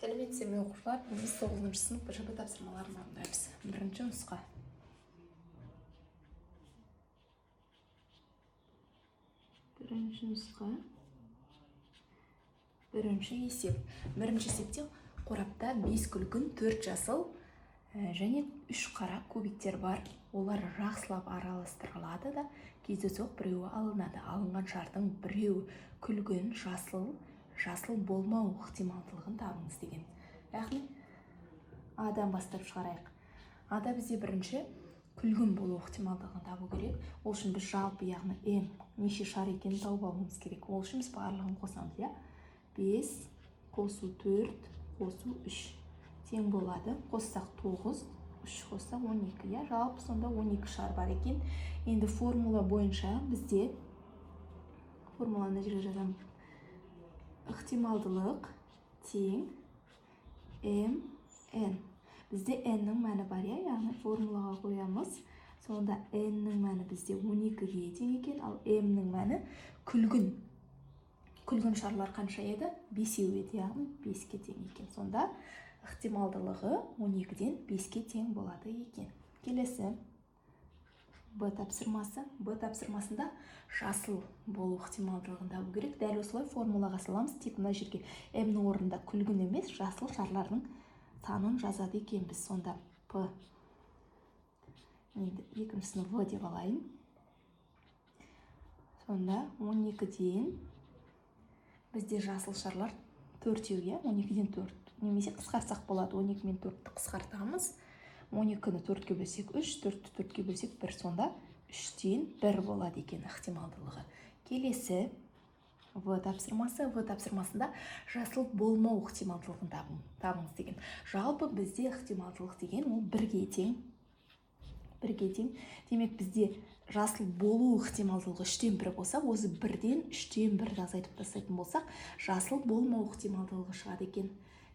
Сәлеметсіздер оқушылар, біз 9-шы сынып ЖБ тапсырмаларын орындаймыз. Бірінші нұсқа. Бірінші есеп. Бірінші есепте қорапта 5 күлгін, 4 жасыл және 3 қара кубиктер бар. Олар жақсылап араластырылады да, кездейсоқ біреуі алынады. Алынған шартың біреуі күлгін, жасыл болмау ықтималдылығын табыңыз деген. Яғни Адан бастап шығарайық. Ада бізде бірінші күлгін болу ықтималдығын табу керек. Ол үшін біз жалпы, яғни М неше шар екенін тауып алуымыз керек. Ол үшін біз барлығын қосамыз, иә? 5 қосу 4 қосу 3 тең болады. Қоссақ 9, 3 қоссақ 12, иә? Жалпы сонда 12 шар бар екен. Енді формула бойынша бізде формуланы жерге жазамын. Ықтималдылық тең Mn. Бізде n-нің мәні бар, яғни формулаға қоямыз. Сонда n-нің мәні бізде 12-ге тең екен, ал m-нің мәні күлгін. Күлгін шарлар қанша еді? 5 еді, яғни 5-ке тең екен. Сонда ықтималдылығы 12-ден 5-ке тең болады екен. Келесі Б тапсырмасы. Б тапсырмасында жасыл болу ықтималдылығын табу керек. Дәл осылай формулаға саламыз. Тек мына жерге m-нің орнында күлгін емес, жасыл шарлардың санын жазады екенбіз. Сонда П. Енді екіншісін В деп алайын. Сонда 12-ден бізде жасыл шарлар 4-еу, 12-ден 4. Немесе қысқартсақ болады. 12 мен 4-ті қысқартамыз. 12-ні 4-ке бөлсек 3, 4-ті 4-ке бөлсек 1. Сонда 3-тен 1 болады екен ықтималдылығы. Келесі В тапсырмасы. В тапсырмасында жасыл болмау ықтималдылығын табыңыз деген. Жалпы бізде ықтималдылық деген ол 1-ге тең. 1-ге тең. Демек бізде жасыл болу ықтималдылығы 3-тен 1 болса, осы 1-ден 3-тен 1 азайтып тастайтын болсақ, жасыл болмау ықтималдылығы шығады екен.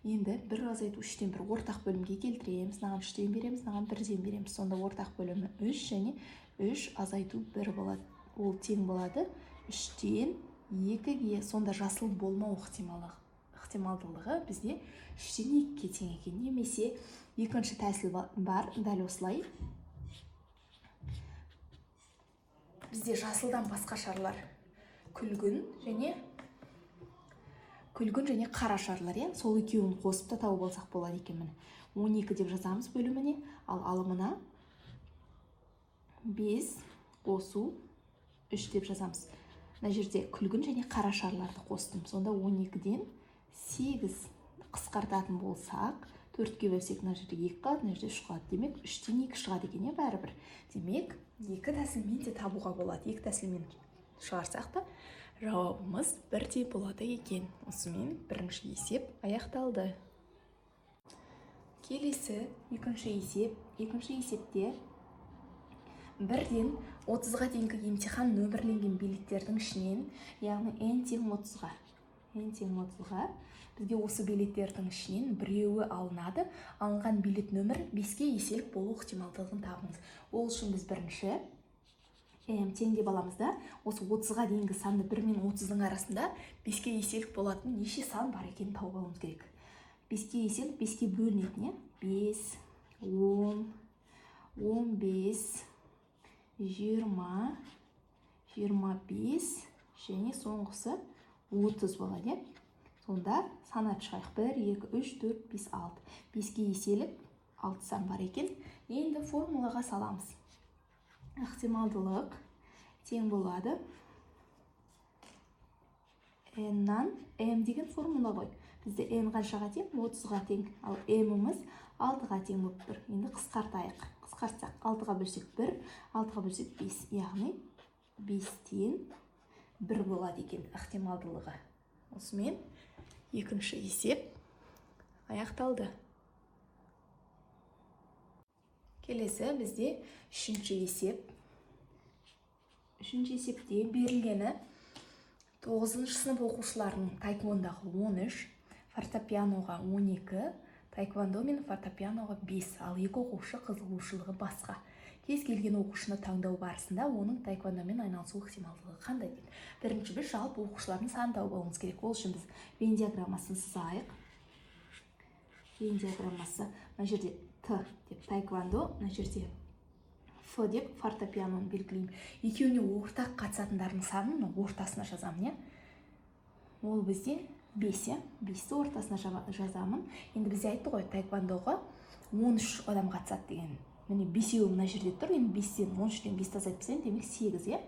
Енді 1 азайту 3-тен 1 ортақ бөлімге келтіреміз. Наған 3-тен береміз, наған 1-ден береміз. Сонда ортақ бөлімі 3 және 3 азайту 1 болады. Ол тең болады 3-тен 2-ге. Сонда жасыл болмау ықтималдылығы бізде 3-тен 2-ге тең екен. Немесе екінші тәсіл бар, дәл осылай. Бізде жасылдан басқа шарлар күлгін және қара шарлар, сол екеуін қосып та тауып алсақ болады екен. 12 деп жазамыз бөліміне, ал алымына 5 қосу 3 деп жазамыз. Мына жерде күлгін және қара шарларды қостым. Сонда 12-ден 8 қысқартатын болсақ, 4-ке бөлсек мына жерде 2 қалады, мына жерде 3 қалады. Демек 3-тен 2 шығады екен, бәрібір. Демек, екі тәсілмен де табуға болады. Екі тәсілмен шығарсақ та жауабымыз бірдей болады екен. Осымен бірінші есеп аяқталды. Келесі екінші есеп. Екінші есепте 1-ден 30-ға дейінгі емтихан нөмірленген билеттердің ішінен, яғни n тең 30-ға, бізге осы билеттердің ішінен біреуі алынады. Алынған билет нөмір 5-ке еселік болу ықтималдылығын табыңыз. Ол үшін біз бірінші м тең деп аламыз да, осы 30-ға дейінгі санды 1 мен 30-ның арасында 5-ке еселік болатын неше сан бар екенін тауып алуымыз керек. 5-ке еселік 5-ке бөлінетін, 5, 10, 15, 20, 25 және соңғысы 30 болады. Сонда санап шығайық. 1, 2, 3, 4, 5, 6. 5-ке еселік 6 сан бар екен. Енді формулаға саламыз. Ықтималдылық тең болады n-нан m деген формула ғой. Бізде n қаншаға тең? 30-ға тең. Ал m-іміз 6-ға тең болып тұр. Енді қысқартайық. Қысқартсақ 6-ға бөлсек 1, 6-ға бөлсек 5, яғни 5-тен 1 болады екен ықтималдылығы. Осымен екінші есеп аяқталды. Келесі бізде үшінші есеп. Үшінші есепте берілгені 9-шы сынып оқушыларының таеквондоға 13, фортепианоға 12, таеквондо мен фортепианоға 5, ал 2 оқушы қызығушылығы басқа. Кез келген оқушыны таңдау барысында оның таеквондомен айналысу ықтималдылығы қандай дейді. Бірінші біз жалпы оқушылардың санын тауып алуымыз керек. Ол үшін біз Вен диаграммасын сызайық. ен диаграммасы. Мына жерде Т деп таэквондо, мына жерде Ф деп фортепианоны белгілеймін. Екеуіне ортақ қатысатындардың санын ортасына жазамын, иә. Ол бізде 5, 5-ті ортасына жазамын. Енді бізде айтты ғой, таэквондоға 13 адам қатысады деген. Міне 5-еуі мына жерде тұр. Енді 5-тен 13-тен 5 тазайтып тастаймын, демек 8, иә.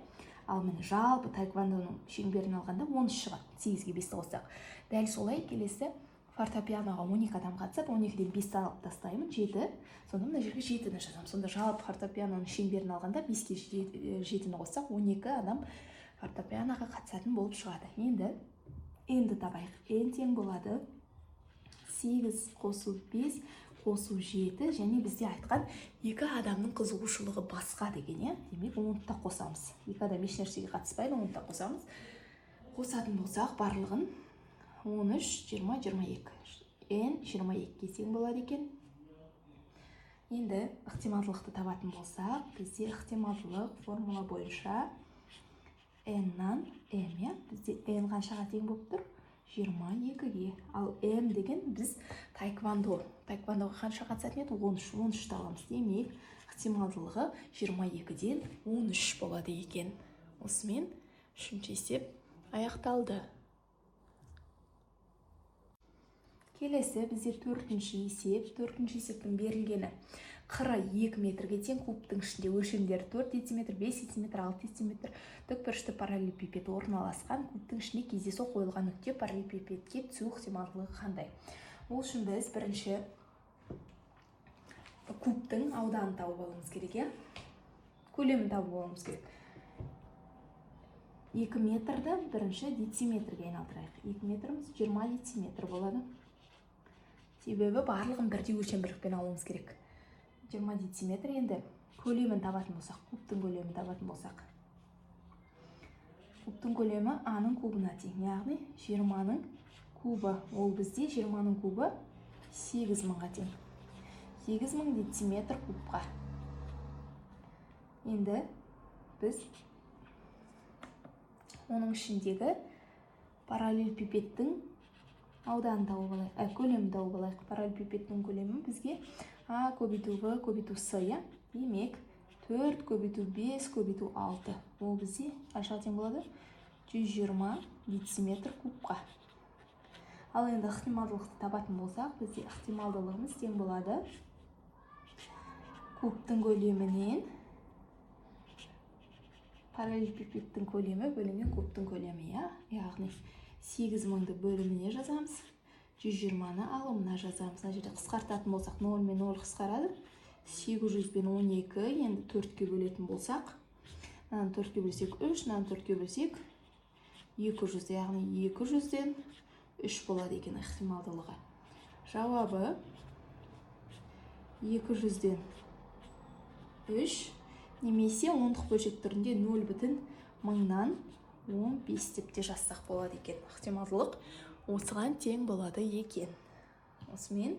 Ал міне жалпы таэквондоның шеңберін алғанда 13 шығады. 8-ге 5-ті қоссақ. Дәл солай келесі фортепианоға 12 адам қатысады. 12-ден 5-ті алып тастаймын, 7. Сонда мына жерге 7-ні жазамын. Сонда жалпы фортепианоның шеңберін алғанда 5-ке 7-ні қоссақ, 12 адам фортепианоға қатысатын болып шығады. Енді табайық. N тең болады 8 қосу 5 қосу 7, және бізде айтқан 2 адамның қызығушылығы басқа деген, иә. Демек 10-та қосамыз. 2 адам еш нәрсеге қатыспайды, 10-та қосамыз. Қосатын болсақ, барлығын 13, 20, 22. N 22-ге тең болады екен. Енді ықтималдылықты табатын болсақ, бізде ықтималдылық формула бойынша N-нан M, иә. Бізде N қаншаға тең болып тұр? 22-ге. Ал M деген біз таэквондоға қанша қатысатын еді? 13 табамыз. Демек, ықтималдылығы 22-ден 13 болады екен. Осымен үшінші есеп аяқталды. Келесі бізде төртінші есеп. Төртінші есептің берілгені қыры 2 метрге тең, кубтың ішінде өлшемдері 4 дециметр, 5 дециметр, 6 дециметр, тікбұрышты параллелепипед орналасқан, кубтың ішіне кездейсоқ қойылған нүкте параллелепипедке түсу ықтималдылығы қандай? Ол үшін біз бірінші кубтың ауданын тауып алуымыз керек, иә? Көлемін тауып алуымыз керек. 2 метрді бірінші дециметрге айналдырайық. 2 метріміз 20 дециметр болады. Себебі барлығын бірдей өлшем бірлікпен алуымыз керек. 20 дециметр. Енді көлемін табатын болсақ, кубтың көлемін табатын болсақ. Кубтың көлемі А-ның кубына тең, яғни 20-ның кубы. Ол бізде 20-ның кубы 8000-ға тең. 8000 дециметр кубқа. Енді біз оның ішіндегі параллелепипедтің ауданын тауып алайық, көлемін тауып алайық. Параллелепипедтің көлемі бізге А көбейту В көбейту С, иә? Демек 4 көбейту 5 көбейту 6. Ол бізде қаншаға тең болады? 120 дециметр кубқа. Ал енді ықтималдылықты табатын болсақ, бізде ықтималдылығымыз тең болады кубтың көлемінен параллелепипедтің көлемі бөлінген кубтың көлемі, иә? Яғни 8000-ді бөліміне жазамыз, 120-ны алымына жазамыз. Мына жерде қысқартатын болсақ, 0 мен 0 қысқарады. 800 бен 12, енді 4-ке бөлетін болсақ, мынаны 4-ке бөлсек 3, мынаны 4-ке бөлсек 200, яғни 200-ден 3 болады екен ықтималдылығы. Жауабы 200-ден 3, немесе 10-дық бөлшек түрінде 0,1000-нан 15 деп те жазсақ болады екен. Ықтималдылық осыған тең болады екен. Осымен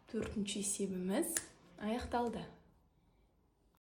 төртінші есебіміз аяқталды.